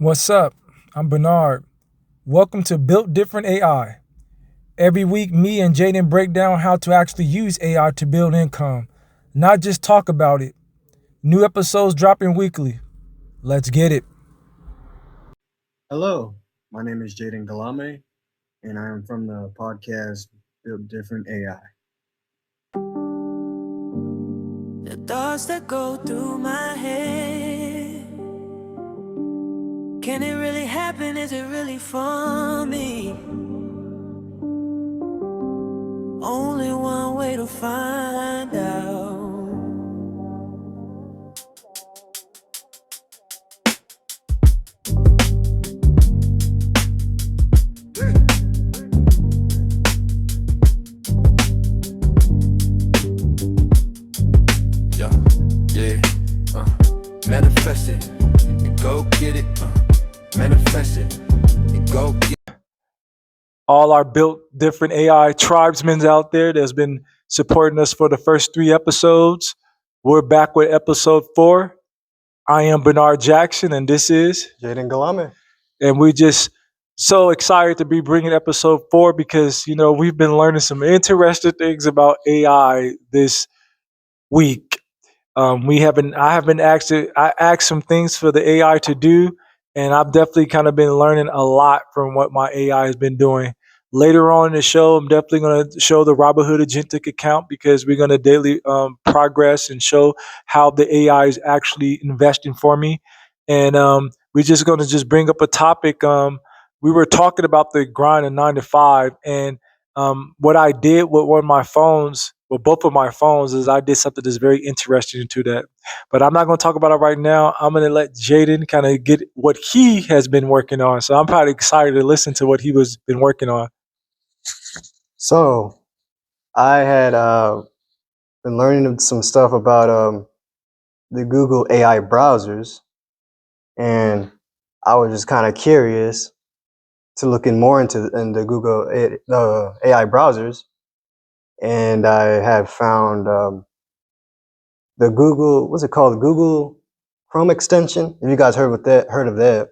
What's up? I'm Bernard. Welcome to Built Different AI. Every week, me and Jayden break down how to actually use AI to build income, not just talk about it. New episodes dropping weekly. Let's get it. Hello, my name is Jayden Gilliame, and I am from the podcast Build Different AI. The thoughts that go through my head. Can it really happen? Is it really for me? Only one way to find out. Manifest it and go get it. Manifest it and go get it. All our Built Different AI tribesmen out there that's been supporting us for the first 3 episodes. We're back with episode 4. I am Bernard Jackson, and this is Jayden Gilliame. and we just so excited to be bringing episode 4 because we've been learning some interesting things about AI this week. I have been I asked some things for the AI to do, and I've definitely kind of been learning a lot from what my AI has been doing. Later on in the show, I'm definitely going to show the Robinhood Agentic account because we're going to daily progress and show how the AI is actually investing for me. And we're just going to just bring up a topic. We were talking about the grind of 9 to 5, and what I did with one of my phones, with both of my phones, is I did something that's very interesting to that. But I'm not going to talk about it right now. I'm going to let Jayden kind of get what he has been working on. So I'm probably excited to listen to what he was been working on. So, I had been learning some stuff about the Google AI browsers, and I was just kind of curious to look more into the Google AI browsers, and I have found the Google, what's it called? The Google Chrome extension. Have you guys heard of that?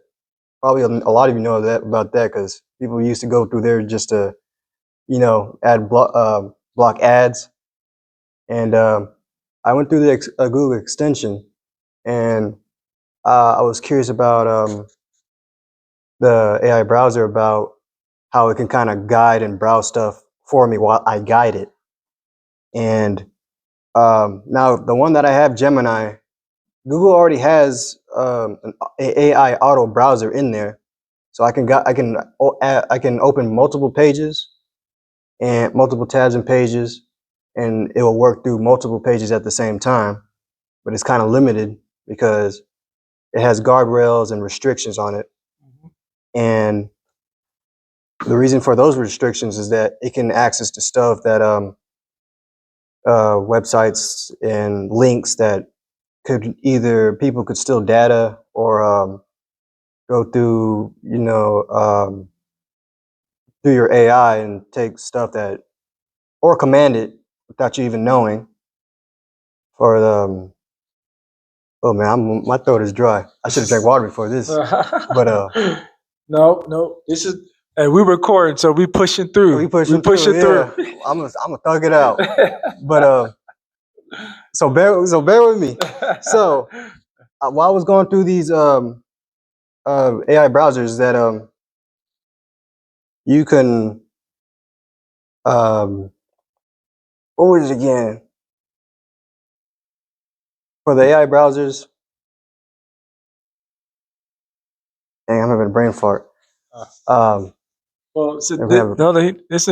Probably a lot of you know about that because people used to go through there just to, add block ads. And I went through the Google extension, and I was curious about the AI browser, about how it can kind of guide and browse stuff for me while I guide it. And now the one that I have, Gemini, Google already has an AI auto browser in there, so I can open multiple pages and multiple tabs and pages, and it will work through multiple pages at the same time. But it's kind of limited because it has guardrails and restrictions on it. And the reason for those restrictions is that it can access to stuff that websites and links that could either people could steal data or go through through your AI and take stuff that, or command it without you even knowing. For the oh man, my throat is dry. I should have drank water before this. But No, this is, and we recording, so we pushing through. we pushing through. Yeah. I'm gonna thug it out. But so bear with me. So while I was going through these AI browsers that you can what was it again? For the AI browsers, dang, I'm having a brain fart. Well, so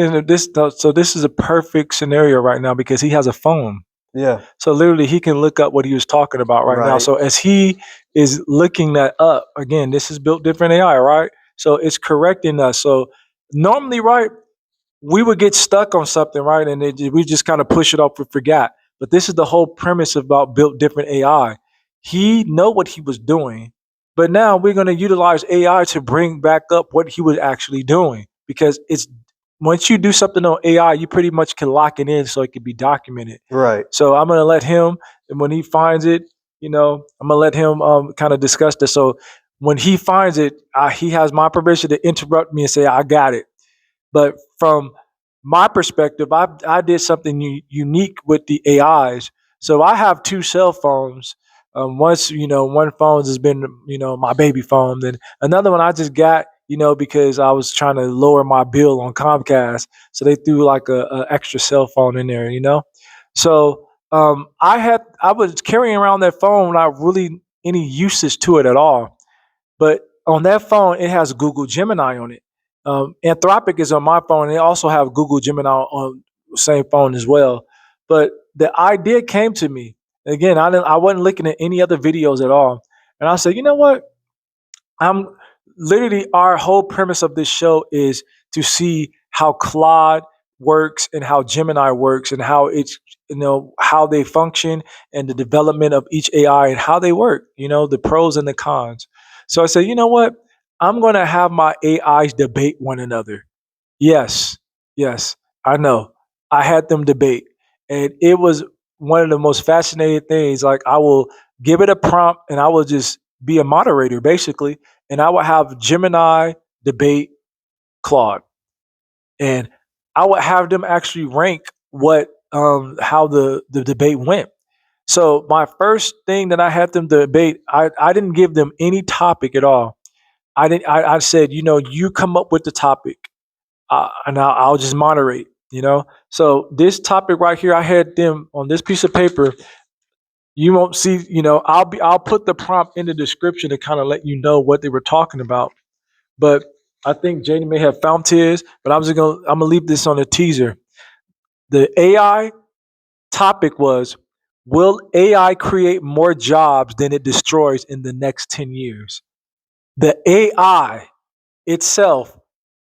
this is a perfect scenario right now because he has a phone. Yeah. So literally, he can look up what he was talking about right now. Right. So as he is looking that up, again, this is Built Different AI, right? So it's correcting us. So normally, right, we would get stuck on something, right, and we just kind of push it off and forget. But this is the whole premise about Built Different AI. He know what he was doing, but now we're going to utilize AI to bring back up what he was actually doing because it's once you do something on AI, you pretty much can lock it in so it can be documented. Right. So I'm going to let him, and when he finds it, I'm going to let him kind of discuss this. So when he finds it, he has my permission to interrupt me and say, "I got it." But from my perspective, I did something unique with the AIs. So I have two cell phones. Once one phone has been my baby phone, then another one I just got because I was trying to lower my bill on Comcast, so they threw like a extra cell phone in there. So I was carrying around that phone without really any usage to it at all. But on that phone, it has Google Gemini on it. Anthropic is on my phone, and they also have Google Gemini on the same phone as well. But the idea came to me again. I wasn't looking at any other videos at all, and I said, you know what? I'm literally our whole premise of this show is to see how Claude works and how Gemini works and how it's how they function and the development of each AI and how they work, the pros and the cons. So I said, you know what? I'm going to have my AIs debate one another. Yes, yes, I know. I had them debate, and it was one of the most fascinating things. Like, I will give it a prompt, and I will just be a moderator, basically, and I will have Gemini debate Claude, and I would have them actually rank what how the debate went. So my first thing that I had them debate, I didn't give them any topic at all. I said, you come up with the topic, and I'll just moderate. So this topic right here, I had them on this piece of paper. You won't see. I'll put the prompt in the description to kind of let you know what they were talking about. But I think Jayden may have found his. But I'm gonna leave this on a teaser. The AI topic was: will AI create more jobs than it destroys in the next 10 years? The AI itself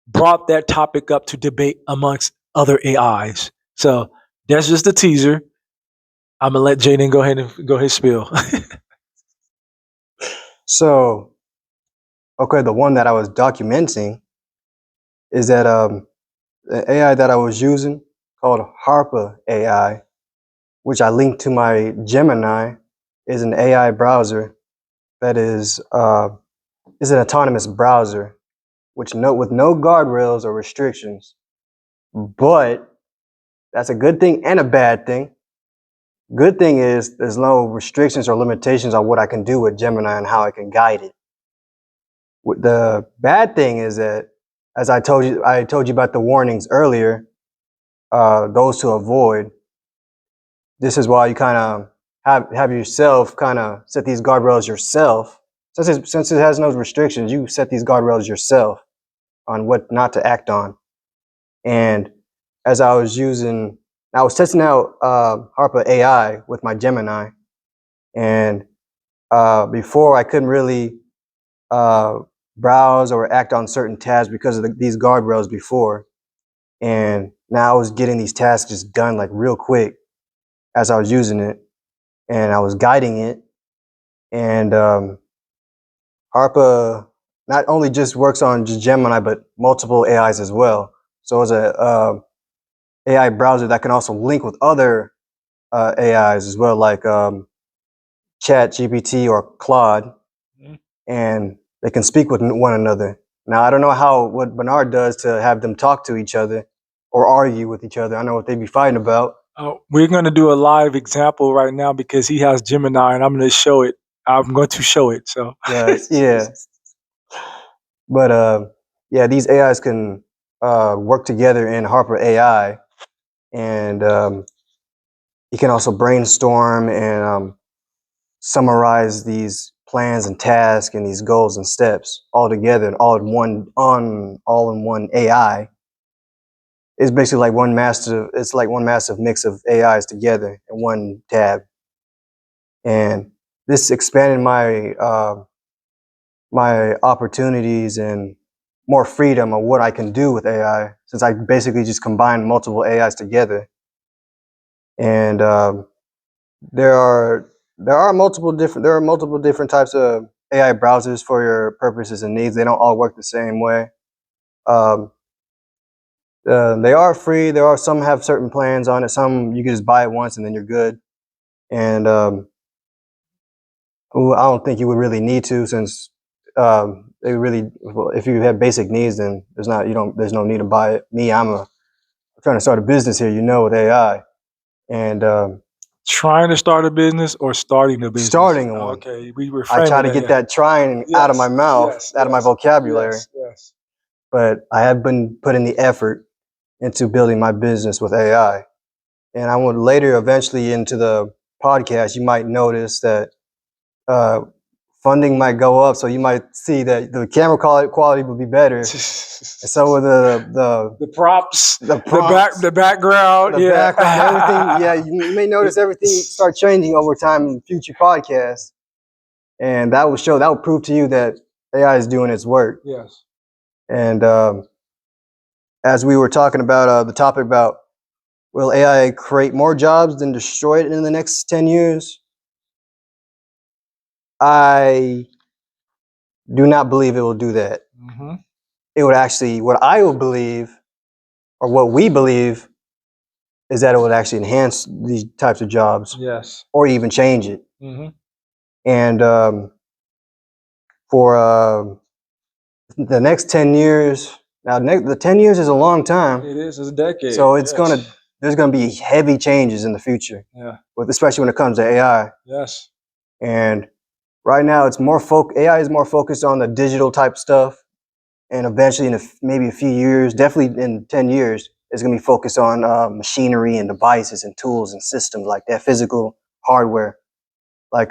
brought that topic up to debate amongst other AIs. So that's just a teaser. I'm gonna let Jayden go ahead and go ahead and spill. So, okay, the one that I was documenting is that the AI that I was using called Harpa AI, which I linked to my Gemini, is an AI browser that is an autonomous browser, with no guardrails or restrictions. But that's a good thing and a bad thing. Good thing is there's no restrictions or limitations on what I can do with Gemini and how I can guide it. The bad thing is that, as I told you about the warnings earlier, those to avoid. This is why you kind of have yourself kind of set these guardrails yourself. Since it has no restrictions, you set these guardrails yourself on what not to act on. And as I was testing out Harpa AI with my Gemini, and before I couldn't really browse or act on certain tabs because of these guardrails before, and now I was getting these tasks just done like real quick as I was using it, and I was guiding it, and Harpa not only just works on just Gemini but multiple AIs as well. So it's a AI browser that can also link with other AIs as well, like Chat GPT or Claude, and they can speak with one another. Now, I don't know what Bernard does to have them talk to each other or argue with each other. I know what they'd be fighting about. We're gonna do a live example right now because he has Gemini, and I'm going to show it. I'm going to show it. So Yeah, but yeah, these AIs can work together in Harper AI, and you can also brainstorm and summarize these plans and tasks and these goals and steps all together and all in one AI. It's basically like one massive mix of AIs together in one tab. And this expanded my opportunities and more freedom of what I can do with AI, since I basically just combined multiple AIs together. And there are multiple different types of AI browsers for your purposes and needs. They don't all work the same way. Um, they are free. Some have certain plans on it. Some you can just buy it once and then you're good. And I don't think you would really need to, since they really, well, if you have basic needs, then there's no need to buy it. I'm trying to start a business here, with AI, and Trying to start a business or starting a business? starting one. Okay, we I try reframing to that. get Yeah. that trying out of my Yes. mouth, Yes. out of my Yes. vocabulary. Yes. Yes. But I have been putting the effort into building my business with AI. And I want later, eventually, into the podcast, you might notice that uh, funding might go up, so you might see that the camera quality will be better, and so will The props, the the prompts, background, the yeah. background, everything. Yeah, you may notice everything start changing over time in future podcasts, and that will prove to you that AI is doing its work. Yes. And as we were talking about the topic about, will AI create more jobs than destroy it in the next 10 years? I do not believe it will do that. Mm-hmm. It would actually, what I will believe, or what we believe, is that it would actually enhance these types of jobs Yes. or even change it. Mm-hmm. And for the next 10 years, now the 10 years is a long time, It is. It's a decade. so Yes. there's gonna be heavy changes in the future, Yeah. especially when it comes to AI. Yes. And right now, AI is more focused on the digital type stuff, and eventually, in maybe a few years, definitely in 10 years, it's going to be focused on machinery and devices and tools and systems like that, physical hardware, like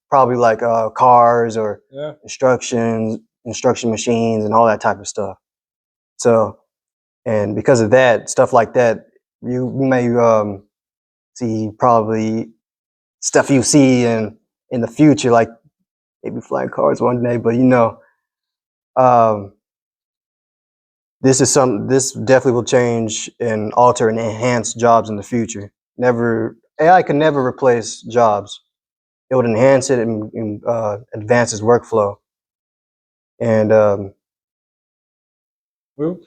probably like cars or Yeah. instruction machines and all that type of stuff. So, and because of that, stuff like that, you may see probably stuff you see in the future, like maybe flying cars one day, but um, this definitely will change and alter and enhance jobs in the future. AI can never replace jobs. It would enhance it and advance its workflow. And Well,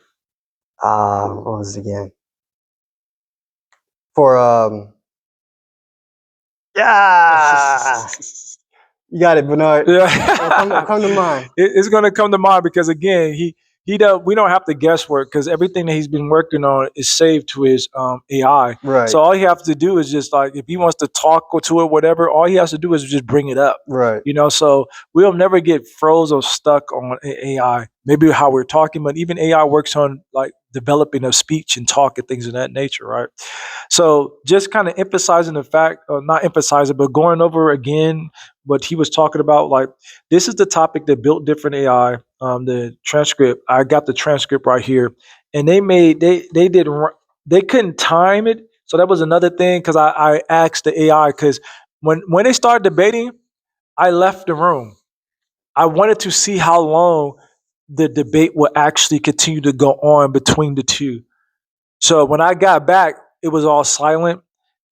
what was it again? For yeah, you got it, Bernard. yeah. Come to mind. It's going to come to mind because again, we don't have to guesswork because everything that he's been working on is saved to his AI. Right, So all he has to do is just like if he wants to talk or to it, whatever, all he has to do is just bring it up. right, So we'll never get froze or stuck on AI. Maybe how we're talking, but even AI works on like developing of speech and talk and things of that nature, right? So just kind of emphasizing the fact, or not emphasizing, but going over again what he was talking about. Like this is the topic that built different AI. The transcript, I got the transcript right here, and they didn't they couldn't time it. So that was another thing because I asked the AI because when they started debating, I left the room. I wanted to see how long the debate would actually continue to go on between the two. So when I got back, it was all silent,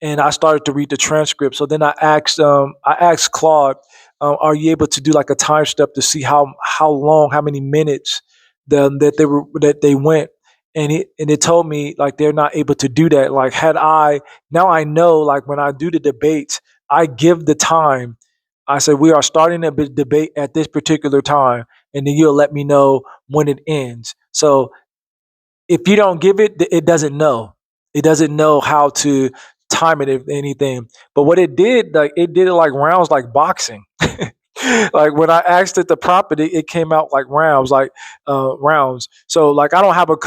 and I started to read the transcript. So then I asked Claude, "Are you able to do like a time step to see how long, how many minutes that they went?" And it told me like they're not able to do that. Like had I now I know like when I do the debates, I give the time. I said we are starting a debate at this particular time, and then you'll let me know when it ends. So if you don't give it, it doesn't know. It doesn't know how to time it if anything. But what it did, like it did it like rounds, like boxing. Like when I asked it to prompt it, it came out like rounds, like rounds. So like I don't have a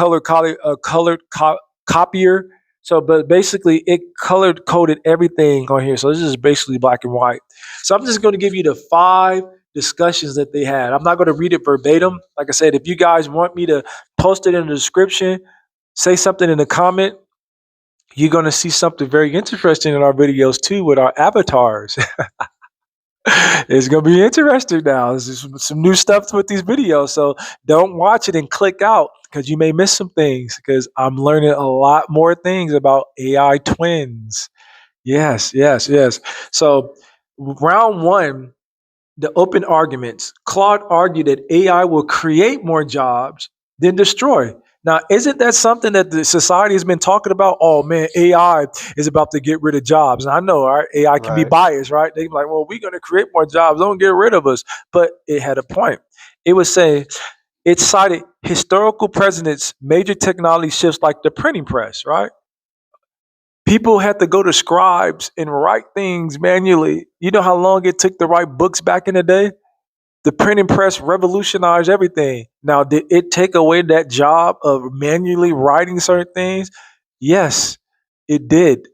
copier. So, but basically, it colored coded everything on here. So this is basically black and white. So I'm just going to give you the 5 discussions that they had. I'm not going to read it verbatim. Like I said, if you guys want me to post it in the description, say something in the comment. You're going to see something very interesting in our videos too with our avatars. It's going to be interesting now. There's some new stuff with these videos. So don't watch it and click out because you may miss some things because I'm learning a lot more things about AI twins. Yes, yes, yes. So round one, the open arguments. Claude argued that AI will create more jobs than destroy. Now, isn't that something that the society has been talking about? Oh man, AI is about to get rid of jobs. And I know, all right, AI can be Right. biased, right? They're like, well, we're going to create more jobs. Don't get rid of us. But it had a point. It was saying it cited historical precedents, major technology shifts like the printing press, right? People had to go to scribes and write things manually. You know how long it took to write books back in the day? The printing press revolutionized everything. Now, did it take away that job of manually writing certain things? Yes, it did.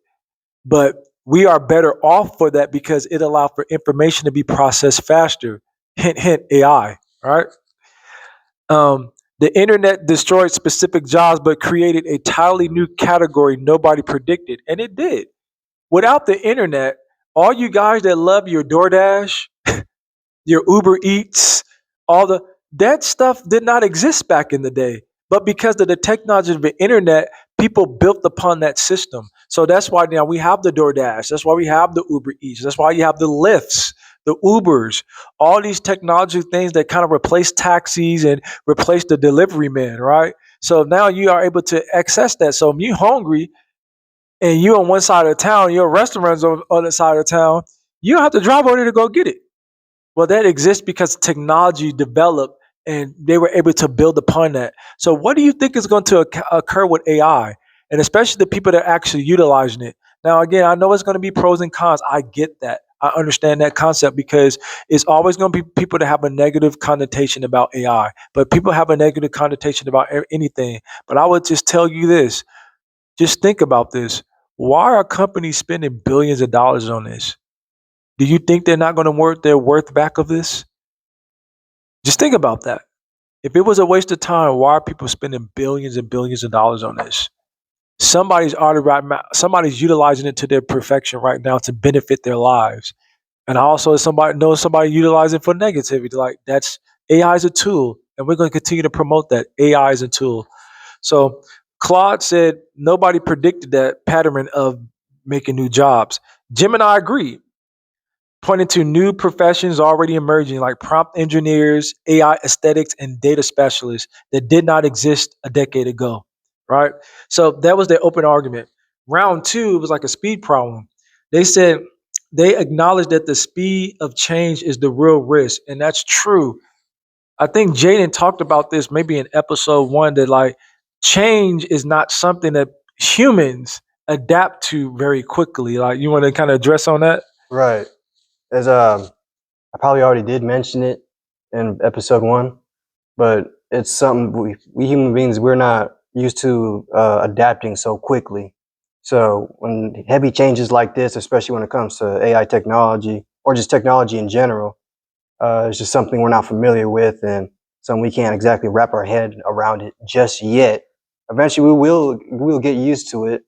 But we are better off for that because it allowed for information to be processed faster. Hint, hint, AI, right? The internet destroyed specific jobs but created a entirely new category nobody predicted. And it did. Without the internet, all you guys that love your DoorDash, your Uber Eats, all the that stuff did not exist back in the day. But because of the technology of the internet, people built upon that system. So that's why now we have the DoorDash. That's why we have the Uber Eats. That's why you have the Lyfts, the Ubers, all these technology things that kind of replace taxis and replace the delivery man, right? So now you are able to access that. So if you're hungry and you're on one side of town, your restaurant's on the other side of town, you don't have to drive over there to go get it. Well, that exists because technology developed and they were able to build upon that. So, what do you think is going to occur with AI, and especially the people that are actually utilizing it? Now, again, I know it's going to be pros and cons. I get that. I understand that concept because it's always going to be people that have a negative connotation about AI, but people have a negative connotation about anything. But I would just tell you this: just think about this. Why are companies spending billions of dollars on this? Do you think they're not going to work their worth back of this? Just think about that. If it was a waste of time, why are people spending billions and billions of dollars on this? Somebody's utilizing it to their perfection right now to benefit their lives. And I also know somebody utilizing it for negativity. Like that's AI is a tool, and we're going to continue to promote that AI is a tool. So Claude said nobody predicted that pattern of making new jobs. Gemini agreed, pointing to new professions already emerging like prompt engineers, AI aesthetics, and data specialists that did not exist a decade ago. Right? So that was their open argument. Round two was like a speed problem. They said they acknowledged that the speed of change is the real risk, and that's true. I think Jayden talked about this maybe in episode one that like change is not something that humans adapt to very quickly. Like you want to kind of address on that? Right. As I probably already did mention it in episode one, but it's something we human beings, we're not used to adapting so quickly. So when heavy changes like this, especially when it comes to AI technology or just technology in general, it's just something we're not familiar with and something we can't exactly wrap our head around it just yet. Eventually, we will get used to it.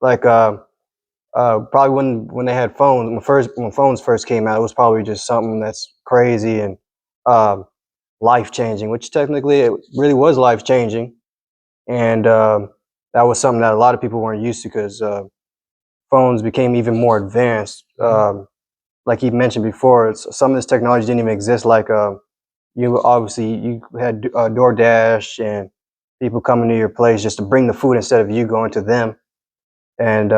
Like probably when they had phones, when phones first came out, it was probably just something that's crazy and um, life changing, which technically it really was life changing, and that was something that a lot of people weren't used to because phones became even more advanced. Like you mentioned before, some of this technology didn't even exist. Like you had DoorDash and people coming to your place just to bring the food instead of you going to them, and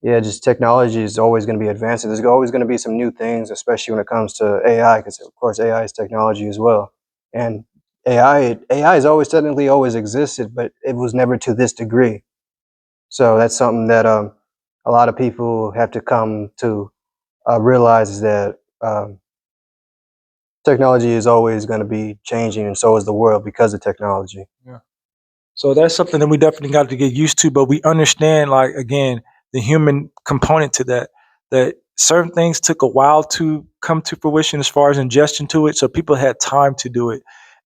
yeah, just technology is always going to be advancing. There's always going to be some new things, especially when it comes to AI, because of course AI is technology as well. And AI has always technically always existed, but it was never to this degree. So that's something that a lot of people have to come to realize is that technology is always going to be changing, and so is the world because of technology. Yeah. So that's something that we definitely got to get used to, but we understand, like, again, the human component to that, that certain things took a while to come to fruition as far as ingestion to it. So people had time to do it.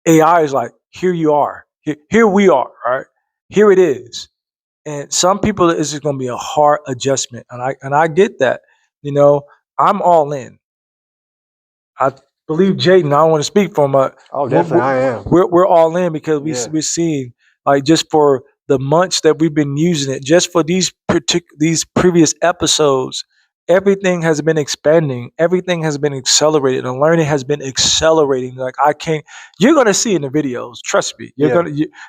AI is like, here you are. Here we are, right? Here it is. And some people, it's just going to be a hard adjustment. And I get that. You know, I'm all in. I believe Jayden. I don't want to speak for him, but Oh, we're, definitely, I we're, am. we're all in because Yeah, we're seeing like just for the months that we've been using it, just for these previous episodes, everything has been expanding, everything has been accelerated, and learning has been accelerating. Like I can't. You're gonna see in the videos. Trust me. Yeah.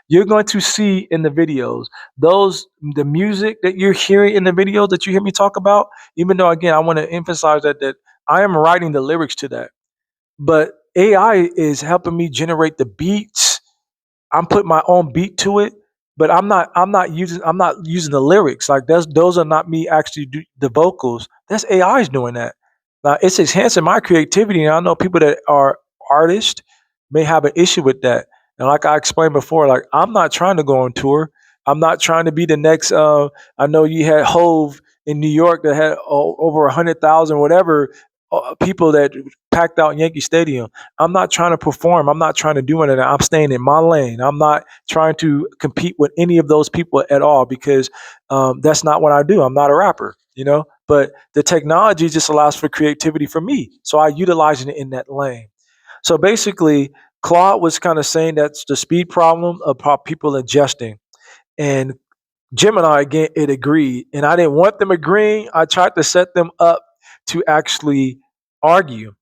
You're going to see in the videos the music that you're hearing in the videos that you hear me talk about. Even though again, I want to emphasize that I am writing the lyrics to that, but AI is helping me generate the beats. I'm putting my own beat to it, but I'm not using the lyrics. Like those are not me actually do the vocals. That's AI's doing that. Now it's enhancing my creativity, and I know people that are artists may have an issue with that. And like I explained before, like I'm not trying to go on tour. I'm not trying to be the next. I know you had Hove in New York that had over 100,000 whatever people that packed out Yankee Stadium. I'm not trying to perform. I'm not trying to do anything. I'm staying in my lane. I'm not trying to compete with any of those people at all because that's not what I do. I'm not a rapper, you know. But the technology just allows for creativity for me, so I utilize it in that lane. So basically, Claude was kind of saying that's the speed problem of people ingesting, and Gemini again it agreed, and I didn't want them agreeing. I tried to set them up to actually argue,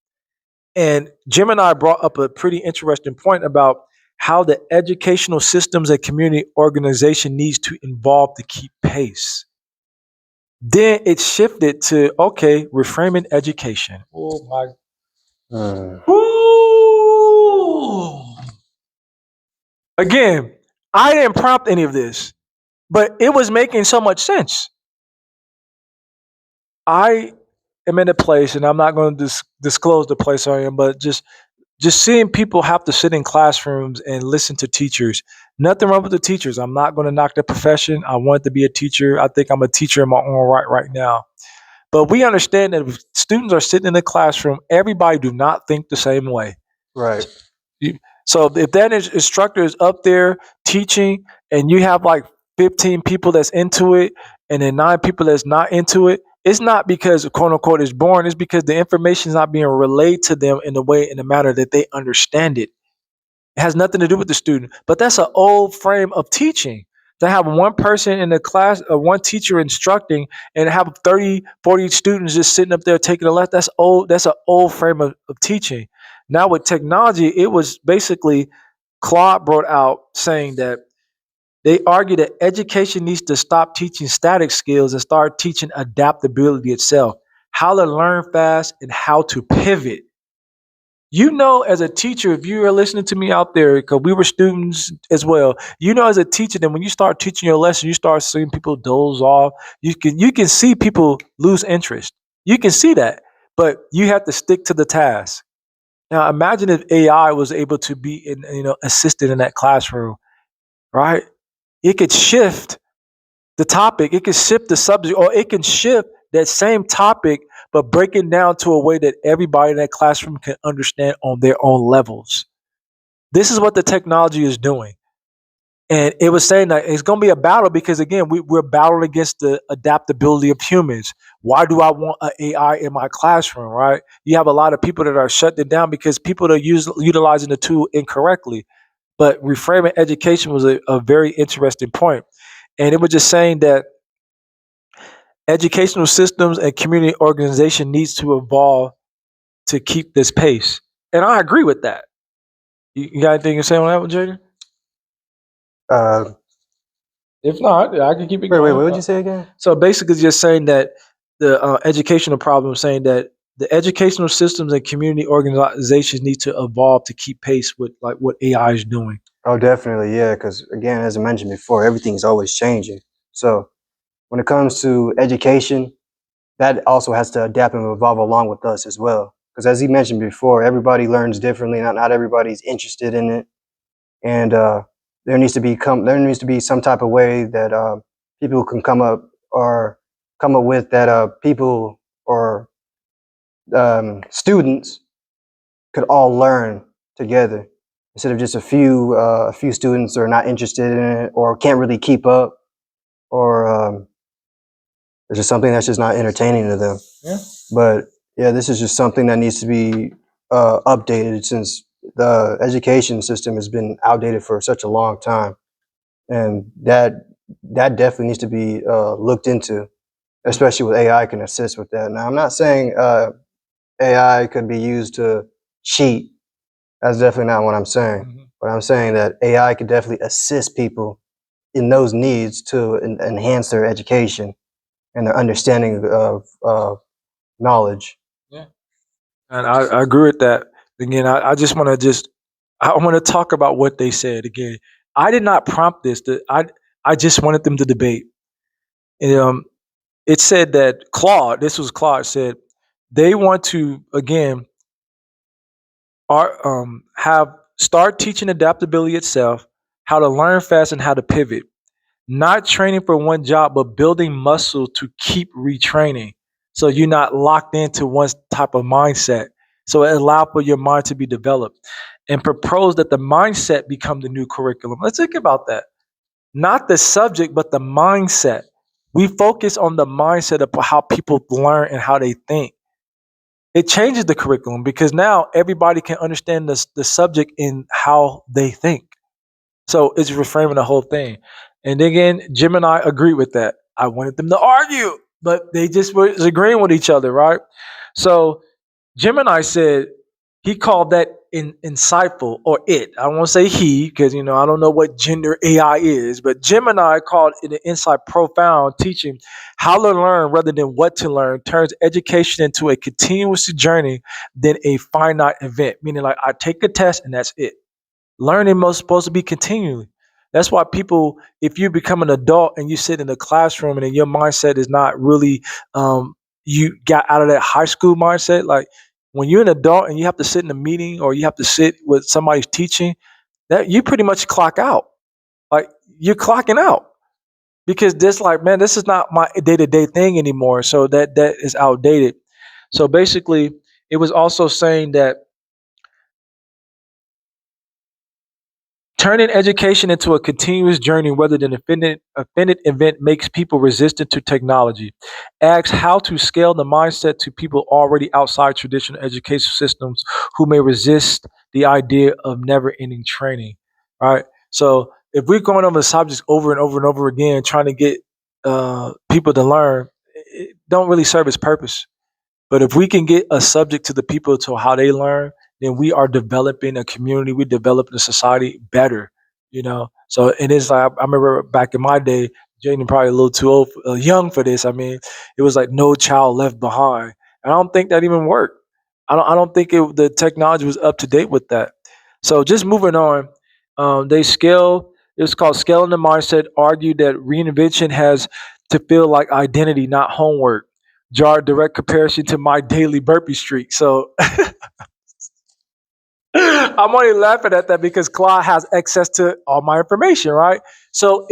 and Gemini brought up a pretty interesting point about how the educational systems and community organization needs to evolve to keep pace. Then it shifted to okay, reframing education. Oh my! Mm. Woo! Again, I didn't prompt any of this, but it was making so much sense. I am in a place, and I'm not going to disclose the place I am, but just seeing people have to sit in classrooms and listen to teachers. Nothing wrong with the teachers. I'm not going to knock the profession. I want to be a teacher. I think I'm a teacher in my own right now. But we understand that if students are sitting in the classroom, everybody do not think the same way. Right. So if that instructor is up there teaching and you have like 15 people that's into it and then 9 people that's not into it, it's not because quote unquote is boring. It's because the information is not being relayed to them in the way in the manner that they understand it. It has nothing to do with the student. But that's an old frame of teaching. To have one person in the class, one teacher instructing, and have 30, 40 students just sitting up there taking a lesson, that's old. That's an old frame of teaching. Now with technology, it was basically Claude brought out saying that they argue that education needs to stop teaching static skills and start teaching adaptability itself, how to learn fast and how to pivot. You know, as a teacher, if you are listening to me out there, because we were students as well, you know, as a teacher, then when you start teaching your lesson, you start seeing people doze off. You can see people lose interest. You can see that, but you have to stick to the task. Now, imagine if AI was able to be assisted in that classroom, right? It could shift the topic, it can shift the subject, or it can shift that same topic, but break it down to a way that everybody in that classroom can understand on their own levels. This is what the technology is doing. And it was saying that it's going to be a battle because, again, we're battling against the adaptability of humans. Why do I want an AI in my classroom, right? You have a lot of people that are shutting it down because people are utilizing the tool incorrectly. But reframing education was a very interesting point. And it was just saying that educational systems and community organization needs to evolve to keep this pace. And I agree with that. You got anything to say on that one, Jayden? Uh, If not, I can keep it wait, going. what would you say again? So basically, just saying that the educational problem, saying that the educational systems and community organizations need to evolve to keep pace with like what AI is doing. Oh, definitely, yeah. Because again, as I mentioned before, everything is always changing. So when it comes to education, that also has to adapt and evolve along with us as well. Because as he mentioned before, everybody learns differently. Not everybody's interested in it, and there needs to be some type of way that people can come up with that people or students could all learn together instead of just a few students are not interested in it or can't really keep up or it's just something that's just not entertaining to them. Yeah. But yeah, this is just something that needs to be updated since the education system has been outdated for such a long time, and that definitely needs to be looked into. especially with AI can assist with that. Now, I'm not saying AI could be used to cheat. That's definitely not what I'm saying. Mhm. But I'm saying that AI could definitely assist people in those needs to enhance their education and their understanding of knowledge. Yeah. And I agree with that. Again, I just want to I want to talk about what they said again. I did not prompt this. I just wanted them to debate. And, it said that Claude, this was Claude, said they want to again have start teaching adaptability itself, how to learn fast and how to pivot. Not training for one job, but building muscle to keep retraining. So you're not locked into one type of mindset. So it allows for your mind to be developed and propose that the mindset become the new curriculum. Let's think about that. Not the subject, but the mindset. We focus on the mindset of how people learn and how they think. It changes the curriculum because now everybody can understand the subject in how they think. So it's reframing the whole thing. And again, Gemini agreed with that. I wanted them to argue, but they just was agreeing with each other, right? So Gemini said he called that insightful or it. I won't say he because I don't know what gender AI is, but Gemini called it an insight profound, teaching how to learn rather than what to learn, turns education into a continuous journey than a finite event. Meaning, like I take a test and that's it. Learning most supposed to be continually. That's why people, if you become an adult and you sit in a classroom and then your mindset is not really, you got out of that high school mindset. Like when you're an adult and you have to sit in a meeting or you have to sit with somebody's teaching, that you pretty much clock out. Like you're clocking out because this, like, man, this is not my day to day thing anymore. So that is outdated. So basically, it was also saying that turning education into a continuous journey rather than offended event makes people resistant to technology. Asks how to scale the mindset to people already outside traditional education systems who may resist the idea of never ending training. Right? So if we're going over the subjects over and over and over again, trying to get people to learn, it don't really serve its purpose. But if we can get a subject to the people to how they learn, then we are developing a community, we're developing a society better. So it is like I remember back in my day, Jayden probably a little too old, young for this. I mean, it was like no child left behind. And I don't think that even worked. I don't think the technology was up to date with that. So just moving on, they scale. It's called scaling the mindset. Argue that reinvention has to feel like identity, not homework. Jar direct comparison to my daily burpee streak. So I'm only laughing at that because Claude has access to all my information, right? So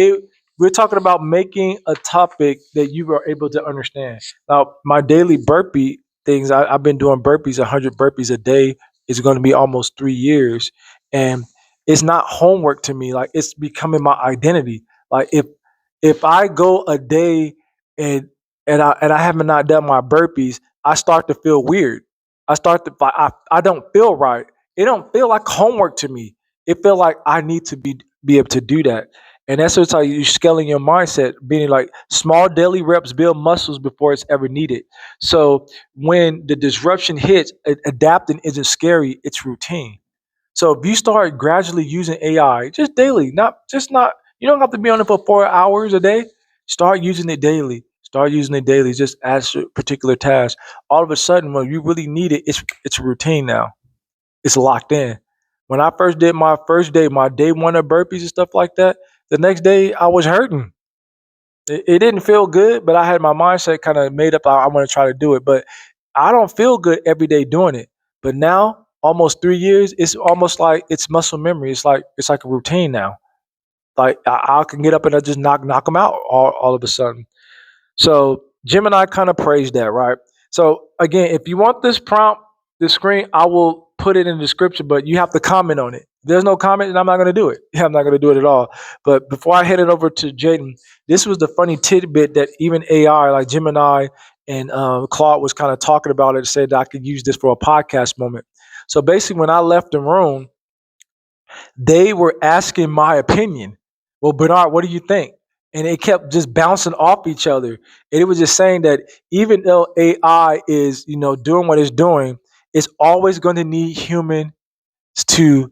we're talking about making a topic that you are able to understand. Now, my daily burpee things, I've been doing burpees, 100 burpees a day. It's going to be almost 3 years. And it's not homework to me. Like it's becoming my identity. Like if I go a day and and I haven't not done my burpees, I start to feel weird. I start to I don't feel right. It don't feel like homework to me. It feel like I need to be able to do that. And that's what's how you scaling your mindset, being like small daily reps build muscles before it's ever needed. So when the disruption hits, adapting isn't scary, it's routine. So if you start gradually using AI just daily, not you don't have to be on it for 4 hours a day. Start using it daily. Start using it daily, just as a particular task. All of a sudden, when you really need it, it's a routine now. It's locked in. When I first did my first day, my day one of burpees and stuff like that, the next day I was hurting. It didn't feel good, but I had my mindset kind of made up. I want to try to do it, but I don't feel good every day doing it. But now, almost 3 years, it's almost like it's muscle memory. It's like a routine now. Like I can get up and I just knock them out all of a sudden. So Gemini kind of praised that, right? So again, if you want this prompt, this screen, I will put it in the description, but you have to comment on it. If there's no comment, then I'm not going to do it. Yeah, I'm not going to do it at all. But before I head it over to Jayden, this was the funny tidbit that even AI like Gemini and Claude was kind of talking about it. Said that I could use this for a podcast moment. So basically, when I left the room, they were asking my opinion. Well, Bernard, what do you think? and it kept just bouncing off each other. And it was just saying that even though AI is, doing what it's doing, it's always going to need humans to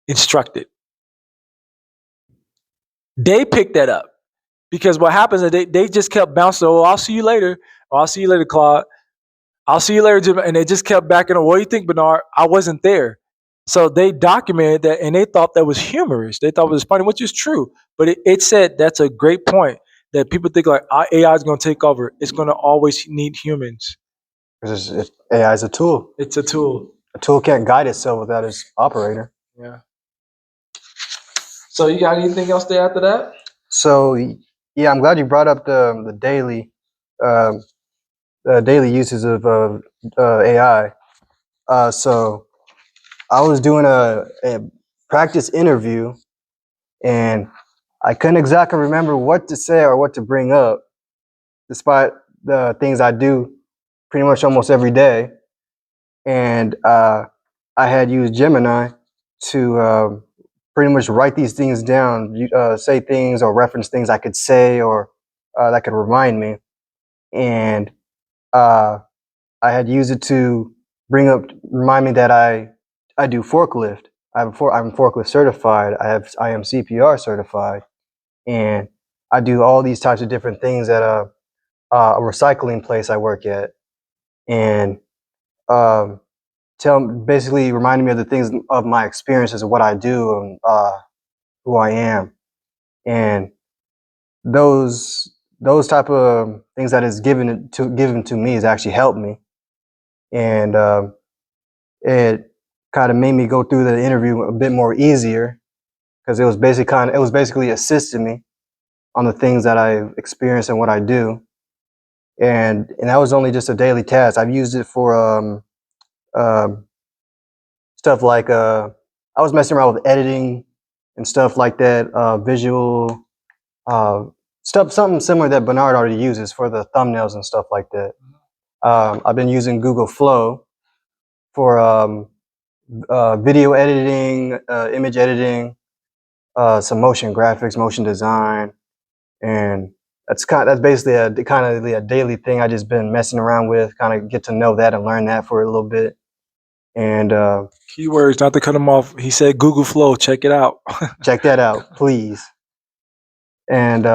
instruct it. They picked that up because what happens is they just kept bouncing. Oh, I'll see you later. Oh, I'll see you later, Claude. I'll see you later, Jim. And they just kept backing up. What do you think, Bernard? I wasn't there. So they documented that and they thought that was humorous. They thought it was funny, which is true. But it said that's a great point that people think like AI is going to take over. It's going to always need humans. AI is a tool. It's a tool. A tool can't guide itself without its operator. Yeah. So you got anything else to add to that? So yeah, I'm glad you brought up the daily uses of AI. So I was doing a practice interview, and I couldn't exactly remember what to say or what to bring up, despite the things I do pretty much almost every day. And I had used Gemini to pretty much write these things down, say things or reference things I could say or that could remind me. And I had used it to remind me that I do forklift. I'm forklift certified. I am CPR certified, and I do all these types of different things at a recycling place I work at, and um, basically reminding me of the things of my experiences of what I do and who I am, and those type of things that is given to me has actually helped me, and it kind of made me go through the interview a bit more easier because it was basically assisting me on the things that I experience and what I do, and that was only just a daily task. I've used it for um, stuff like I was messing around with editing and stuff like that, visual stuff, something similar that Bernard already uses for the thumbnails and stuff like that. I've been using Google Flow for video editing, image editing, some motion graphics, motion design, and that's basically a daily thing I just been messing around with, kind of get to know that and learn that for a little bit. And Keywords, not to cut him off. He said Google Flow. Check it out. check that out, please. And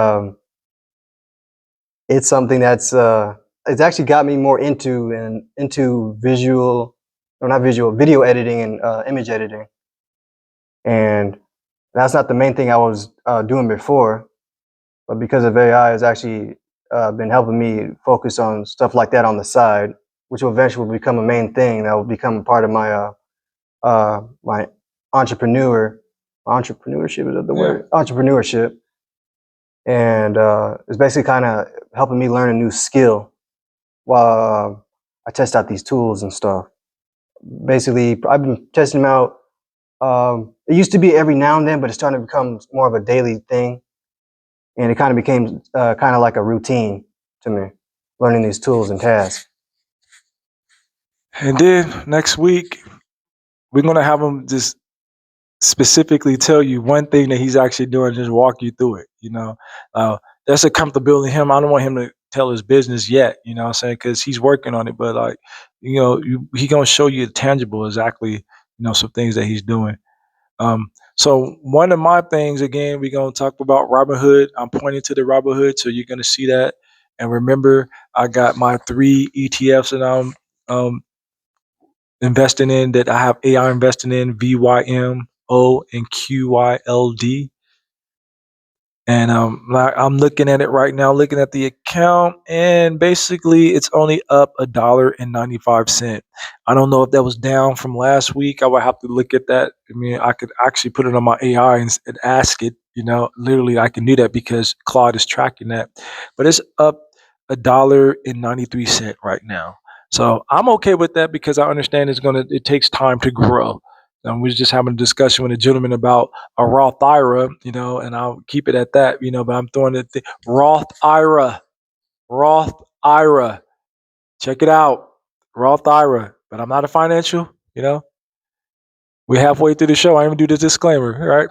it's something that's it's actually got me more into video editing and image editing. And that's not the main thing I was doing before, but because of AI, it's actually been helping me focus on stuff like that on the side, which will eventually become a main thing that will become a part of my my entrepreneurship. Is that the word? Entrepreneurship. And it's basically kind of helping me learn a new skill while I test out these tools and stuff. Basically, I've been testing them out. It used to be every now and then, but it's starting to become more of a daily thing, and it kind of became kind of like a routine to me, learning these tools and tasks. And then next week, we're going to have him just specifically tell you one thing that he's actually doing, just walk you through it. That's a comfortability in him. I don't want him to tell his business yet, what I'm saying, because he's working on it. But like, he gonna show you tangible exactly, some things that he's doing. So one of my things again, we're gonna talk about Robinhood. I'm pointing to the Robinhood, so you're gonna see that. And remember, I got my 3 ETFs that I'm investing in, that I have AI investing in, VYMO and QYLD. And I'm looking at it right now, looking at the account, and basically it's only up $1.95. I don't know if that was down from last week. I would have to look at that. I mean, I could actually put it on my AI and ask it. Literally, I can do that because Claude is tracking that. But it's up $1.93 right now. So I'm okay with that because I understand it takes time to grow. And we was just having a discussion with a gentleman about a Roth IRA, and I'll keep it at that, but I'm throwing it Roth IRA, Roth IRA. Check it out. Roth IRA. But I'm not a financial, We're halfway through the show. I even do the disclaimer, right?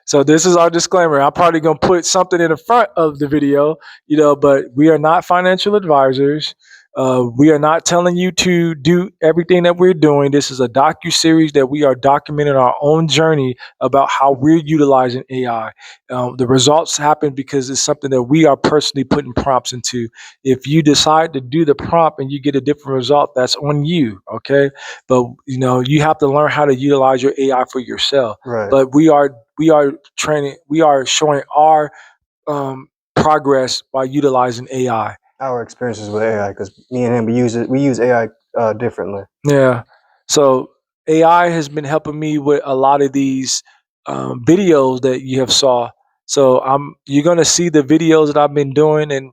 So this is our disclaimer. I'm probably gonna put something in the front of the video, but we are not financial advisors. We are not telling you to do everything that we're doing. This is a docu-series that we are documenting our own journey about how we're utilizing AI. The results happen because it's something that we are personally putting prompts into. If you decide to do the prompt and you get a different result, that's on you. Okay, but you have to learn how to utilize your AI for yourself. Right. But we are training, we are showing our progress by utilizing AI. Our experiences with AI, because me and him, we use AI differently. Yeah. So AI has been helping me with a lot of these videos that you have saw. So you're gonna see the videos that I've been doing, and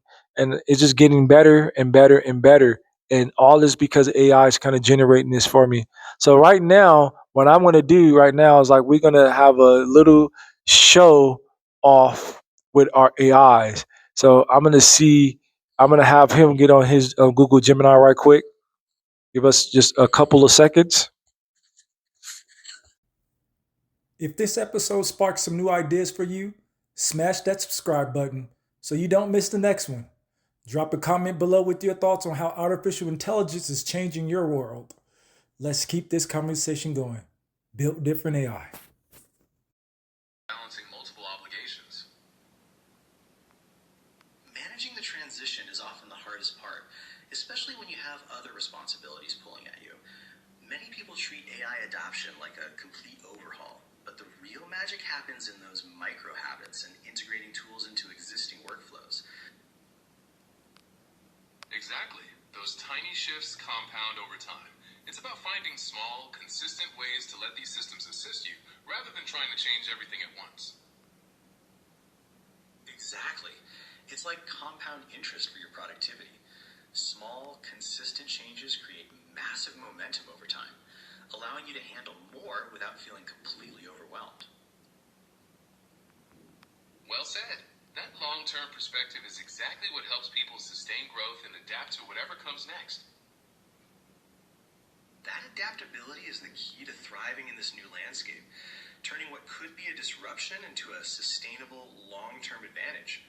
it's just getting better and better and better. And all this because AI is kind of generating this for me. So right now, what I'm gonna do right now is like we're gonna have a little show off with our AIs. So I'm gonna have him get on his Google Gemini right quick. Give us just a couple of seconds. If this episode sparks some new ideas for you, smash that subscribe button so you don't miss the next one. Drop a comment below with your thoughts on how artificial intelligence is changing your world. Let's keep this conversation going. Built different AI. Balancing multiple obligations. Managing the transition is often the hardest part, especially when you have other responsibilities pulling at you. Many people treat AI adoption like a complete overhaul, but the real magic happens in those micro habits and integrating tools into existing workflows. Exactly. Those tiny shifts compound over time. It's about finding small, consistent ways to let these systems assist you, rather than trying to change everything at once. Exactly. It's like compound interest for your productivity. Small, consistent changes create massive momentum over time, allowing you to handle more without feeling completely overwhelmed. Well said. That long-term perspective is exactly what helps people sustain growth and adapt to whatever comes next. That adaptability is the key to thriving in this new landscape, turning what could be a disruption into a sustainable, long-term advantage.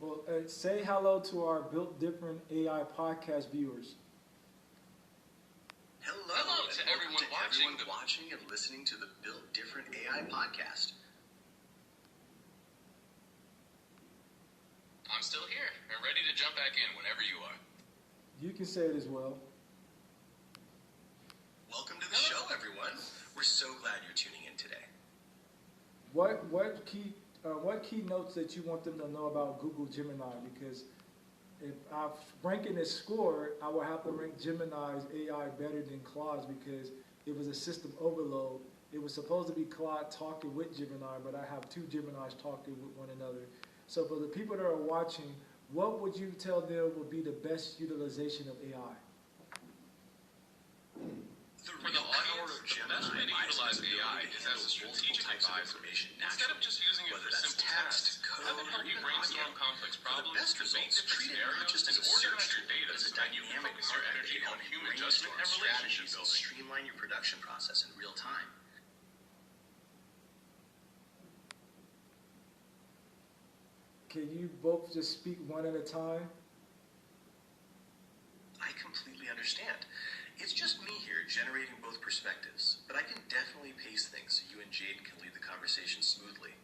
Well, say hello to our Built Different AI podcast viewers. Hello to and everyone watching and listening to the Built Different AI podcast. I'm still here and ready to jump back in whenever you are. You can say it as well. Welcome to the show, everyone. We're so glad you're tuning in today. What key notes that you want them to know about Google Gemini? Because if I'm ranking this score, I will have to rank Gemini's AI better than Claude's because it was a system overload. It was supposed to be Claude talking with Gemini, but I have two Geminis talking with one another. So for the people that are watching, what would you tell them would be the best utilization of AI? For the audience, the best way to utilize AI is as a strategic advisor. Instead of just using it for simple tasks, have it help you brainstorm complex problems, debate different scenarios, and organize your data so that you can focus your energy on human judgment and relationship building. Streamline your production process in real time. Can you both just speak one at a time? I completely understand. It's just me here generating both perspectives, but I can definitely pace things so you and Jayden can lead the conversation smoothly.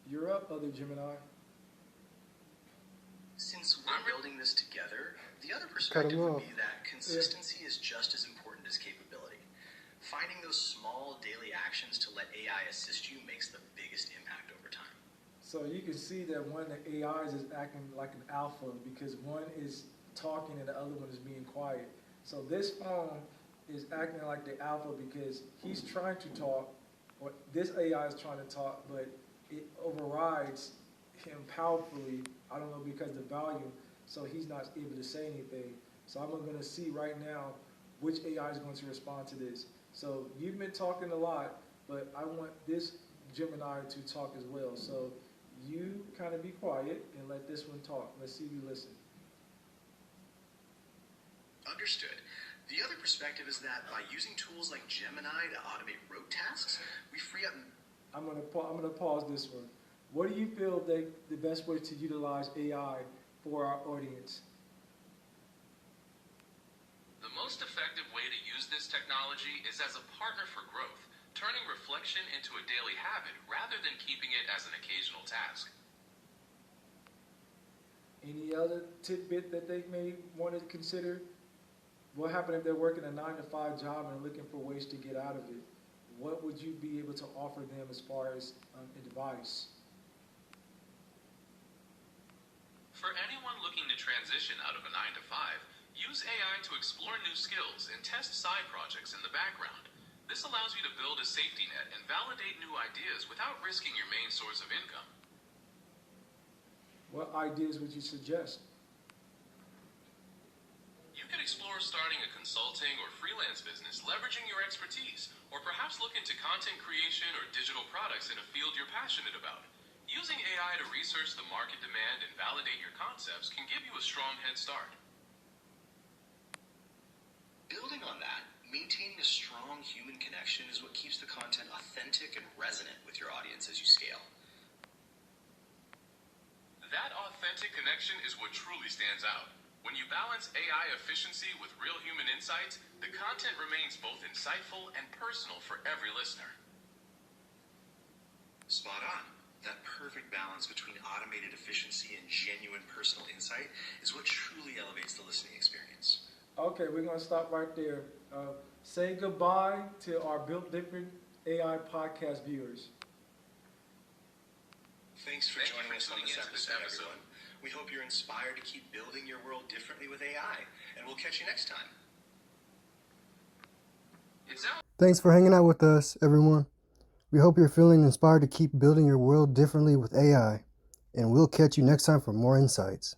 You're up, other Gemini. Since we're building this together, the other perspective would be that consistency is just as important as capability. Finding those small daily actions to let AI assist you makes the biggest impact over time. So you can see that one of the AIs is acting like an alpha because one is talking and the other one is being quiet. So this phone is acting like the alpha because he's trying to talk, or this AI is trying to talk, but it overrides him powerfully. I don't know because of the volume, so he's not able to say anything. So I'm going to see right now which AI is going to respond to this. So you've been talking a lot, but I want this Gemini to talk as well. So you kind of be quiet and let this one talk. Let's see if you listen. Understood. The other perspective is that by using tools like Gemini to automate rote tasks, we free up. I'm gonna pause this one. What do you feel the best way to utilize AI for our audience? The most effective way to use this technology is as a partner for growth, turning reflection into a daily habit rather than keeping it as an occasional task. Any other tidbit that they may want to consider? What happens if they're working a 9-to-5 job and looking for ways to get out of it? What would you be able to offer them as far as advice? For anyone looking to transition out of a 9-to-5, use AI to explore new skills and test side projects in the background. This allows you to build a safety net and validate new ideas without risking your main source of income. What ideas would you suggest? You could explore starting a consulting or freelance business leveraging your expertise, or perhaps look into content creation or digital products in a field you're passionate about. Using AI to research the market demand and validate your concepts can give you a strong head start. Building on that, maintaining a strong human connection is what keeps the content authentic and resonant with your audience as you scale. That authentic connection is what truly stands out. When you balance AI efficiency with real human insights, the content remains both insightful and personal for every listener. Spot on. That perfect balance between automated efficiency and genuine personal insight is what truly elevates the listening experience. Okay, we're going to stop right there. Say goodbye to our Built Different AI podcast viewers. Thanks for joining us on this episode, everyone. We hope you're inspired to keep building your world differently with AI, and we'll catch you next time. Thanks for hanging out with us, everyone. We hope you're feeling inspired to keep building your world differently with AI, and we'll catch you next time for more insights.